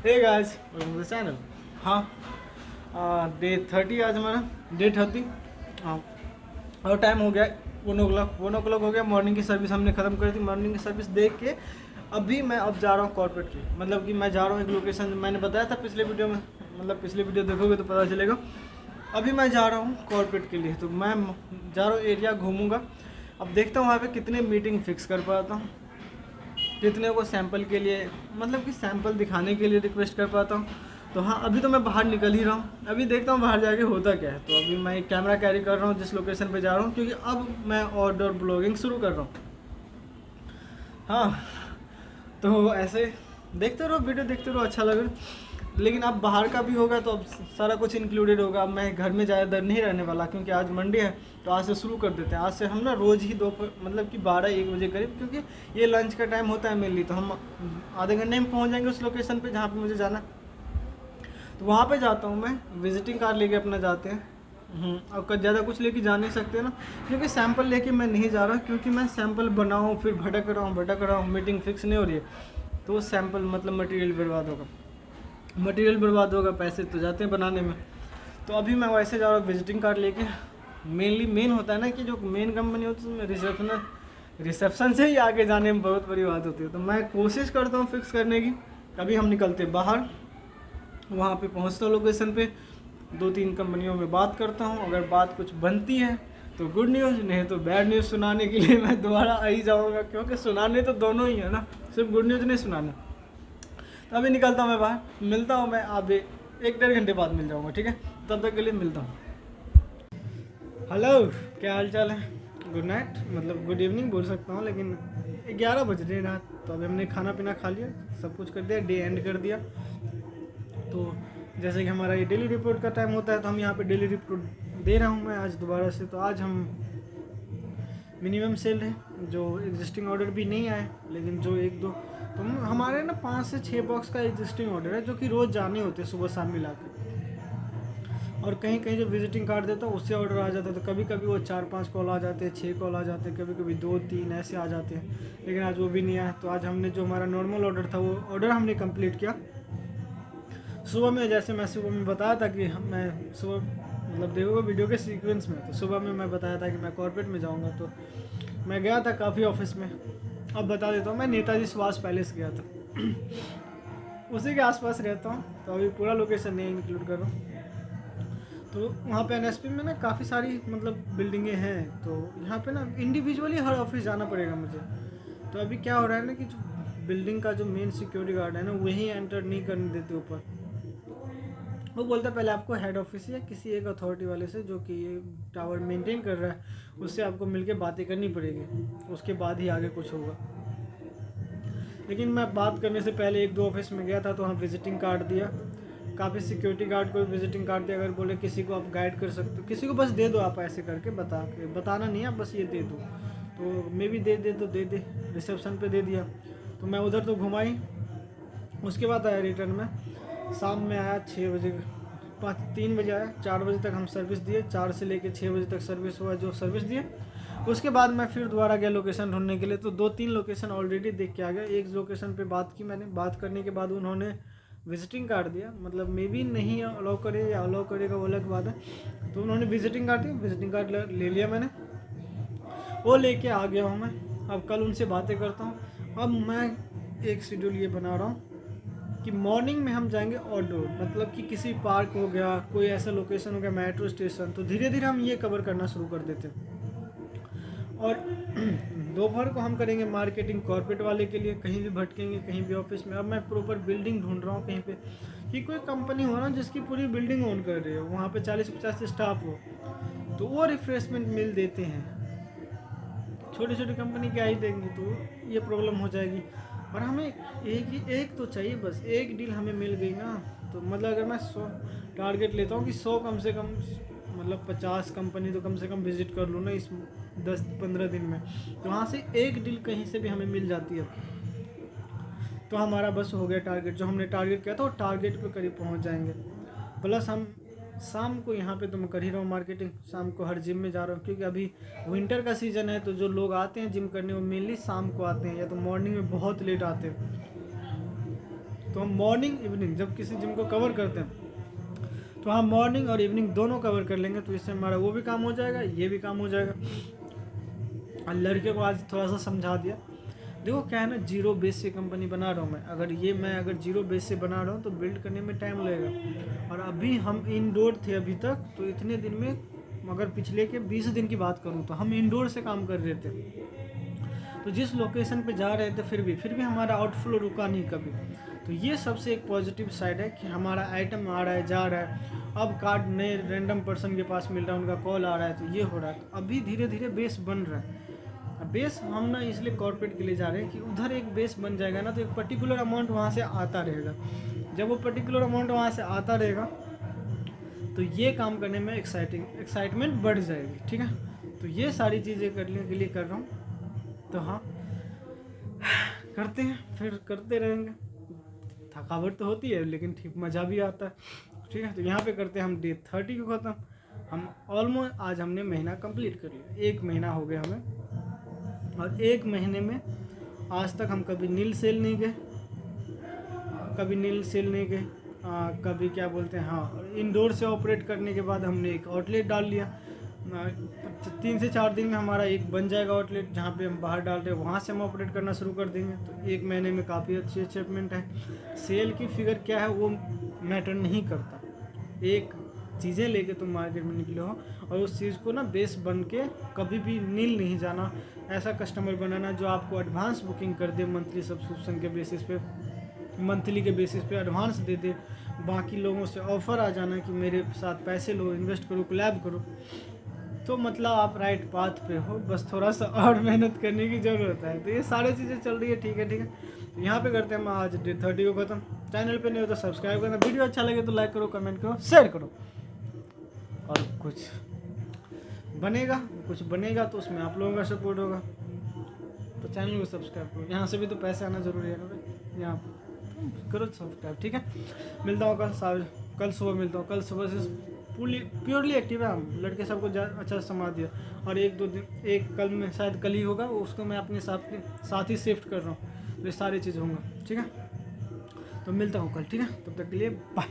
Hey guys, welcome to the channel. हाँ, day 30 आज हमारा डे 30। हाँ, और टाइम हो गया 1 o'clock हो गया। मॉर्निंग की सर्विस हमने ख़त्म कर दी। मॉर्निंग की सर्विस देख के अभी मैं अब जा रहा हूँ कॉर्पोरेट के लिए। मतलब कि मैं जा रहा हूँ एक लोकेशन, मैंने बताया था पिछले वीडियो में, मतलब पिछले वीडियो देखोगे तो पता चलेगा। अभी मैं जा रहा हूँ कॉर्पोरेट के लिए, तो मैं जा रहा हूँ, एरिया घूमूंगा। अब देखता हूँ वहाँ पे कितने मीटिंग फिक्स कर पाता हूँ, कितने को सैंपल के लिए, मतलब कि सैंपल दिखाने के लिए रिक्वेस्ट कर पाता हूँ। तो हाँ, अभी तो मैं बाहर निकल ही रहा हूँ। अभी देखता हूँ बाहर जाके होता क्या है। तो अभी मैं एक कैमरा कैरी कर रहा हूँ जिस लोकेशन पे जा रहा हूँ, क्योंकि अब मैं आउटडोर ब्लॉगिंग शुरू कर रहा हूँ। हाँ, तो ऐसे देखते रहो, वीडियो देखते रहो, अच्छा लगे। लेकिन अब बाहर का भी होगा तो अब सारा कुछ इंक्लूडेड होगा। अब मैं घर में ज़्यादा देर नहीं रहने वाला, क्योंकि आज मंडे है। तो आज से शुरू कर देते हैं। आज से हम ना रोज़ ही दोपहर, मतलब कि 12-1 बजे करीब, क्योंकि ये लंच का टाइम होता है मेनली। तो हम आधे घंटे में पहुंच जाएंगे उस लोकेशन पे जहाँ पे मुझे जाना है। तो वहाँ पे जाता हूँ मैं, विजिटिंग कार्ड लेके अपना जाते हैं। अब ज़्यादा कुछ लेके जा नहीं सकते ना, क्योंकि सैंपल लेके मैं नहीं जा रहा, क्योंकि मैं सैंपल बनाऊँ फिर भटक रहा हूँ, मीटिंग फिक्स नहीं हो रही है। तो वो सैंपल मतलब मटेरियल बर्बाद होगा, पैसे तो जाते हैं बनाने में। तो अभी मैं वैसे जा रहा हूँ विजिटिंग कार्ड लेके। मेन होता है ना कि जो मेन कंपनी होती है उसमें रिसेप्शन से ही आगे जाने में बहुत बड़ी बात होती है। तो मैं कोशिश करता हूँ फिक्स करने की। अभी हम निकलते बाहर, वहाँ पे पहुँचता हूँ लोकेशन पे, 2-3 कंपनियों में बात करता हूँ। अगर बात कुछ बनती है तो गुड न्यूज़, नहीं तो बैड न्यूज़ सुनाने के लिए मैं दोबारा आ ही जाऊँगा, क्योंकि सुनाने तो दोनों ही है ना, सिर्फ गुड न्यूज़ नहीं सुनाना। तो अभी निकलता हूँ मैं बाहर, मिलता हूँ मैं अभी 1-1.5 घंटे बाद मिल जाऊँगा, ठीक है। तब तक के लिए मिलता हूँ। हेलो, क्या हाल चाल है? गुड नाइट, मतलब गुड इवनिंग बोल सकता हूँ, लेकिन 11 बज रहे रात। तो अभी हमने खाना पीना खा लिया, सब कुछ कर दिया, डे एंड कर दिया। तो जैसे कि हमारा ये डेली रिपोर्ट का टाइम होता है, तो हम यहाँ पे डेली रिपोर्ट दे रहा हूँ मैं आज दोबारा से। तो आज हम मिनिमम सेल है, जो एग्जिस्टिंग ऑर्डर भी नहीं आए, लेकिन जो 1-2, तो हमारे ना 5 से 6 बॉक्स का एग्जिस्टिंग ऑर्डर है, जो कि रोज़ जाने होते हैं सुबह शाम मिला के। और कहीं कहीं जो विजिटिंग कार्ड देता हूँ उससे ऑर्डर आ जाता है। तो कभी कभी वो 4-5 कॉल आ जाते हैं, 6 कॉल आ जाते हैं, कभी कभी 2-3 ऐसे आ जाते हैं। लेकिन आज वो भी नहीं आया। तो आज हमने जो हमारा नॉर्मल ऑर्डर था वो ऑर्डर हमने कंप्लीट किया सुबह में। जैसे मैं सुबह में बताया था कि मैं सुबह, मतलब देखोगे वीडियो के सीक्वेंस में, तो सुबह में मैं बताया था कि मैं कॉर्पोरेट में जाऊँगा। तो मैं गया था काफ़ी ऑफिस में। अब बता देता हूँ, मैं नेताजी सुभाष पैलेस गया था। उसी के आसपास रहता हूँ, तो अभी पूरा लोकेशन नहीं इंक्लूड कर रहा हूँ। तो वहाँ पे एनएसपी में ना काफ़ी सारी मतलब बिल्डिंगें हैं। तो यहाँ पे ना इंडिविजुअली हर ऑफिस जाना पड़ेगा मुझे। तो अभी क्या हो रहा है ना कि जो बिल्डिंग का जो मेन सिक्योरिटी गार्ड है ना, वही एंटर नहीं करने देते ऊपर। वो बोलता है पहले आपको हेड ऑफिस या किसी एक अथॉरिटी वाले से, जो कि ये टावर मेंटेन कर रहा है, उससे आपको मिलके बातें करनी पड़ेगी, उसके बाद ही आगे कुछ होगा। लेकिन मैं बात करने से पहले 1-2 ऑफिस में गया था, तो वहाँ विजिटिंग कार्ड दिया। काफ़ी सिक्योरिटी गार्ड को विजिटिंग कार्ड दिया। अगर बोले किसी को आप गाइड कर सकते हो, किसी को बस दे दो आप, ऐसे करके बताना नहीं है, आप बस ये दे दो। तो मैं भी दे दे, रिसेप्शन पे दे दिया। तो मैं उधर तो घुमाई, उसके बाद आया रिटर्न में। शाम में आया 6 बजे, 3 बजे आया, 4 बजे तक हम सर्विस दिए। 4 से लेके 6 बजे तक सर्विस हुआ, जो सर्विस दिए। उसके बाद मैं फिर दोबारा गया लोकेशन ढूंढने के लिए। तो 2-3 लोकेशन ऑलरेडी देख के आ गया। एक लोकेशन पे बात की मैंने, बात करने के बाद उन्होंने विजिटिंग कार्ड दिया। मतलब मे बी नहीं अलाउ करे या अलाउ करेगा वो अलग बात है। तो उन्होंने विजिटिंग कार्ड दिया, विजिटिंग कार्ड ले लिया मैंने, वो लेके आ गया हूँ मैं। अब कल उनसे बातें करता हूँ। अब मैं एक शेड्यूल ये बना रहा हूँ कि मॉर्निंग में हम जाएंगे आउटडोर, मतलब कि किसी पार्क हो गया, कोई ऐसा लोकेशन हो गया, मेट्रो स्टेशन। तो धीरे धीरे हम ये कवर करना शुरू कर देते हैं। और दोपहर को हम करेंगे मार्केटिंग कॉर्पोरेट वाले के लिए, कहीं भी भटकेंगे, कहीं भी ऑफिस में। अब मैं प्रॉपर बिल्डिंग ढूंढ रहा हूँ कहीं पे, कि कोई कंपनी हो ना जिसकी पूरी बिल्डिंग ओन कर रही हो, वहाँ पे 40-50 स्टाफ हो, तो वो रिफ्रेशमेंट मिल देते हैं। छोटी छोटी कंपनी क्या ही देंगी, तो ये प्रॉब्लम हो जाएगी। और हमें एक तो चाहिए, बस एक डील हमें मिल गई ना। तो मतलब अगर मैं 100 टारगेट लेता हूँ कि 100 कम से कम, मतलब 50 कंपनी तो कम से कम विजिट कर लूँ ना इस 10-15 दिन में, तो वहाँ से एक डील कहीं से भी हमें मिल जाती है, तो हमारा बस हो गया टारगेट। जो हमने टारगेट किया था वो टारगेट पे करीब पहुँच जाएंगे। प्लस हम शाम को यहाँ पे तो मैं कर ही रहा हूँ मार्केटिंग, शाम को हर जिम में जा रहा हूँ, क्योंकि अभी विंटर का सीज़न है। तो जो लोग आते हैं जिम करने वो मेनली शाम को आते हैं, या तो मॉर्निंग में बहुत लेट आते हैं। तो हम मॉर्निंग इवनिंग जब किसी जिम को कवर करते हैं तो हम मॉर्निंग और इवनिंग दोनों कवर कर लेंगे, तो इससे हमारा वो भी काम हो जाएगा, ये भी काम हो जाएगा। और लड़के को आज थोड़ा सा समझा दिया। देखो क्या है ना, जीरो बेस से कंपनी बना रहा हूँ मैं, अगर जीरो बेस से बना रहा हूँ तो बिल्ड करने में टाइम लगेगा। और अभी हम इंडोर थे अभी तक, तो इतने दिन में, मगर पिछले के 20 दिन की बात करूँ तो हम इंडोर से काम कर रहे थे। तो जिस लोकेशन पे जा रहे थे फिर भी हमारा आउटफ्लो रुका नहीं कभी। तो ये सबसे एक पॉजिटिव साइड है कि हमारा आइटम आ रहा है, जा रहा है। अब कार्ड नए रैंडम पर्सन के पास मिल रहा है, उनका कॉल आ रहा है, तो ये हो रहा है। अभी धीरे धीरे बेस बन रहा है। बेस हम ना इसलिए कॉर्पोरेट के लिए जा रहे हैं कि उधर एक बेस बन जाएगा ना, तो एक पर्टिकुलर अमाउंट वहाँ से आता रहेगा। जब वो पर्टिकुलर अमाउंट वहाँ से आता रहेगा तो ये काम करने में एक्साइटमेंट बढ़ जाएगी। ठीक है, तो ये सारी चीज़ें करने के लिए कर रहा हूँ। तो हाँ, करते हैं, फिर करते रहेंगे। थकावट तो होती है लेकिन ठीक मज़ा भी आता है। ठीक है, तो यहाँ पे करते हैं हम डे 30 को ख़त्म। हम ऑलमोस्ट आज हमने महीना कंप्लीट कर लिया, 1 महीना हो गया हमें। और 1 महीने में आज तक हम कभी नील सेल नहीं गए, कभी क्या बोलते हैं, हाँ, इंडोर से ऑपरेट करने के बाद हमने एक आउटलेट डाल लिया। 3 से 4 दिन में हमारा एक बन जाएगा आउटलेट, जहाँ पे हम बाहर डाल रहे हैं वहाँ से हम ऑपरेट करना शुरू कर देंगे। तो 1 महीने में काफ़ी अच्छी अचीवमेंट है। सेल की फिगर क्या है वो मैटर नहीं करता, एक चीज़ें लेके तुम मार्केट में निकले हो और उस चीज़ को ना बेस बन के कभी भी नील नहीं जाना। ऐसा कस्टमर बनाना जो आपको एडवांस बुकिंग कर दे, मंथली सब्सक्रिप्शन के बेसिस पे, मंथली के बेसिस पे एडवांस दे दे। बाकी लोगों से ऑफ़र आ जाना कि मेरे साथ पैसे लो, इन्वेस्ट करो, कोलैब करो, तो मतलब आप राइट पाथ पे हो। बस थोड़ा सा और मेहनत करने की ज़रूरत है। तो ये सारी चीज़ें चल रही है। ठीक है, तो यहाँ पे करते हैं हम आज डे 30 को ख़त्म। चैनल पे नहीं हो तो सब्सक्राइब करना, वीडियो अच्छा लगे तो लाइक करो, कमेंट करो, शेयर करो। और कुछ बनेगा तो उसमें आप लोगों का सपोर्ट होगा। तो चैनल को सब्सक्राइब करो, यहाँ से भी तो पैसे आना ज़रूरी है ना भाई, यहाँ करो सब्सक्राइब। ठीक है, मिलता हूँ कल सुबह मिलता हूँ। कल सुबह से प्योरली एक्टिव है हम, लड़के सबको अच्छा समझ दिया। और 1-2 दिन, एक कल में शायद कल ही होगा, उसको मैं अपने साथ ही शिफ्ट कर रहा हूँ। तो ये सारी चीज़ होंगे। ठीक है, तो मिलता हूँ कल। ठीक है, तब तक के लिए बाय।